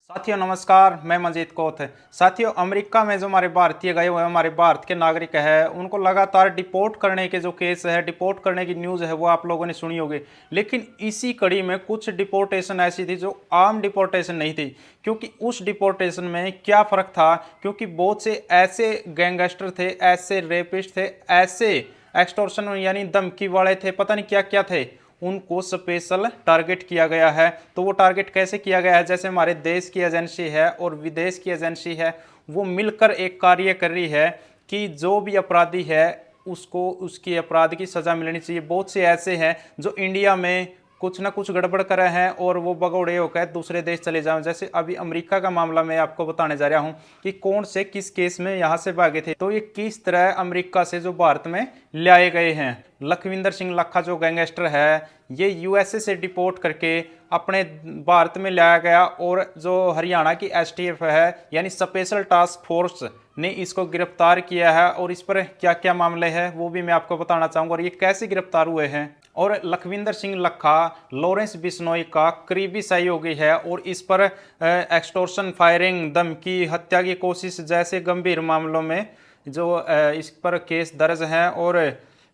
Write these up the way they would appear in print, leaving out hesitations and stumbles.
साथियों नमस्कार, मैं मंजीत कोत। साथियों, अमेरिका में जो हमारे भारतीय गए हुए हमारे भारत के नागरिक हैं उनको लगातार डिपोर्ट करने के जो केस है, डिपोर्ट करने की न्यूज़ है वो आप लोगों ने सुनी होगी। लेकिन इसी कड़ी में कुछ डिपोर्टेशन ऐसी थी जो आम डिपोर्टेशन नहीं थी। क्योंकि उस डिपोर्टेशन में क्या फ़र्क था, क्योंकि बहुत से ऐसे गैंगस्टर थे, ऐसे रेपिस्ट थे, ऐसे एक्सटॉर्शन यानी धमकी वाले थे, पता नहीं क्या क्या थे, उनको स्पेशल टारगेट किया गया है। तो वो टारगेट कैसे किया गया है, जैसे हमारे देश की एजेंसी है और विदेश की एजेंसी है, वो मिलकर एक कार्य कर रही है कि जो भी अपराधी है उसको उसकी अपराध की सज़ा मिलनी चाहिए। बहुत से ऐसे हैं जो इंडिया में कुछ ना कुछ गड़बड़ कर रहे हैं और वो भगौड़े होकर दूसरे देश चले जाएं। जैसे अभी अमेरिका का मामला मैं आपको बताने जा रहा हूं कि कौन से किस केस में यहां से भागे थे। तो ये किस तरह अमेरिका से जो भारत में ले आए गए हैं। लखविंदर सिंह लखा जो गैंगस्टर है, ये यूएसए से डिपोर्ट करके अपने भारत में लाया गया और जो हरियाणा की एसटीएफ है यानी स्पेशल टास्क फोर्स ने इसको गिरफ्तार किया है। और इस पर क्या क्या मामले हैं वो भी मैं आपको बताना चाहूँगा और ये कैसे गिरफ्तार हुए हैं। और लखविंदर सिंह लखा लॉरेंस बिश्नोई का करीबी सहयोगी है और इस पर एक्सटॉर्शन, फायरिंग, धमकी, हत्या की कोशिश जैसे गंभीर मामलों में जो इस पर केस दर्ज हैं। और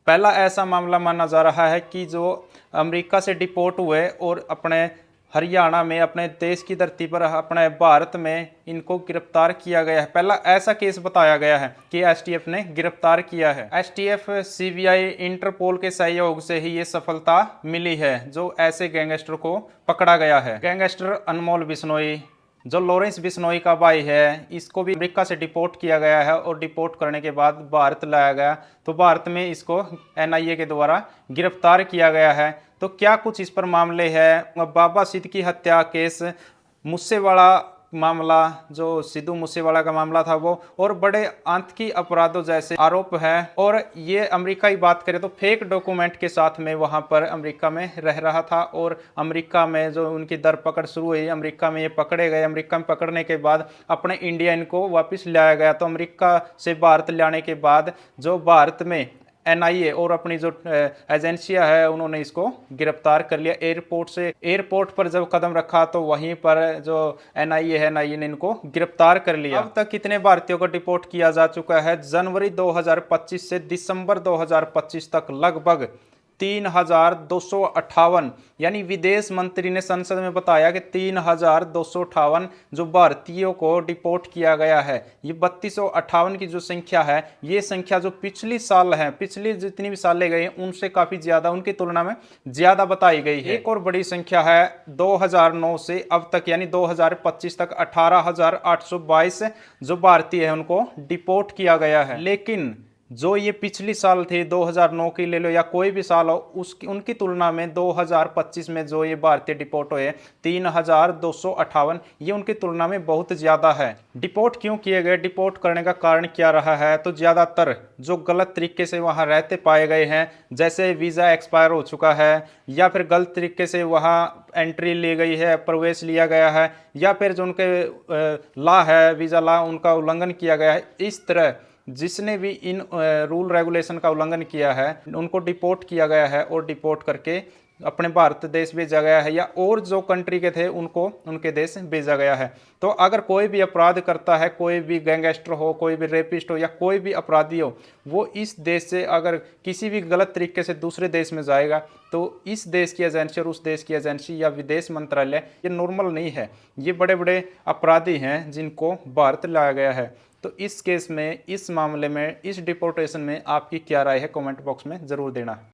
पहला ऐसा मामला माना जा रहा है कि जो अमेरिका से डिपोर्ट हुए और अपने हरियाणा में अपने देश की धरती पर अपने भारत में इनको गिरफ्तार किया गया है। पहला ऐसा केस बताया गया है कि एसटीएफ ने गिरफ्तार किया है। एसटीएफ, सीबीआई, इंटरपोल के सहयोग से ही ये सफलता मिली है जो ऐसे गैंगस्टर को पकड़ा गया है। गैंगस्टर अनमोल बिश्नोई जो लॉरेंस बिश्नोई का भाई है, इसको भी अमेरिका से डिपोर्ट किया गया है और डिपोर्ट करने के बाद भारत लाया गया। तो भारत में इसको एनआईए के द्वारा गिरफ्तार किया गया है। तो क्या कुछ इस पर मामले हैं। बाबा सिद्ध की हत्या केस, मूसेवाला मामला, जो सिद्धू मूसेवाला का मामला था वो, और बड़े आतंकी अपराधों जैसे आरोप है। और ये अमेरिका की बात करें तो फेक डॉक्यूमेंट के साथ में वहां पर अमेरिका में रह रहा था और अमेरिका में जो उनकी दरपकड़ शुरू हुई, अमेरिका में ये पकड़े गए। अमेरिका में पकड़ने के बाद अपने इंडिया इनको वापस लाया गया। तो अमेरिका से भारत लाने के बाद जो भारत में एनआईए और अपनी जो एजेंसियां है उन्होंने इसको गिरफ्तार कर लिया। एयरपोर्ट पर जब कदम रखा तो वहीं पर जो एनआईए है, एनआईए ने इनको गिरफ्तार कर लिया। अब तक कितने भारतीयों को डिपोर्ट किया जा चुका है? जनवरी 2025 से दिसंबर 2025 तक लगभग 3,258, यानी विदेश मंत्री ने संसद में बताया कि 3,258 जो भारतीयों को डिपोर्ट किया गया है। ये 3258 की जो संख्या है, ये संख्या जो पिछली साल है, पिछली जितनी भी सालें गई उनसे काफी ज्यादा, उनकी तुलना में ज्यादा बताई गई है। एक और बड़ी संख्या है 2009 से अब तक यानी 2025 तक 18,822 जो भारतीय है उनको डिपोर्ट किया गया है। लेकिन जो ये पिछली साल थी 2009 की ले लो या कोई भी साल हो, उसकी उनकी तुलना में 2025 में जो ये भारतीय डिपोर्ट हुए 3,258, ये उनकी तुलना में बहुत ज़्यादा है। डिपोर्ट क्यों किए गए, डिपोर्ट करने का कारण क्या रहा है? तो ज़्यादातर जो गलत तरीके से वहाँ रहते पाए गए हैं, जैसे वीज़ा एक्सपायर हो चुका है या फिर गलत तरीके से वहाँ एंट्री ली गई है, प्रवेश लिया गया है, या फिर जो उनके लॉ है, वीज़ा लॉ, उनका उल्लंघन किया गया है। इस तरह जिसने भी इन रूल रेगुलेशन का उल्लंघन किया है उनको डिपोर्ट किया गया है और डिपोर्ट करके अपने भारत देश भेजा गया है, या और जो कंट्री के थे उनको उनके देश भेजा गया है। तो अगर कोई भी अपराध करता है, कोई भी गैंगस्टर हो, कोई भी रेपिस्ट हो या कोई भी अपराधी हो, वो इस देश से अगर किसी भी गलत तरीके से दूसरे देश में जाएगा तो इस देश की एजेंसी और उस देश की एजेंसी या विदेश मंत्रालय, ये नॉर्मल नहीं है। ये बड़े बड़े अपराधी हैं जिनको भारत लाया गया है। तो इस केस में, इस मामले में, इस डिपोर्टेशन में आपकी क्या राय है? कमेंट बॉक्स में ज़रूर देना।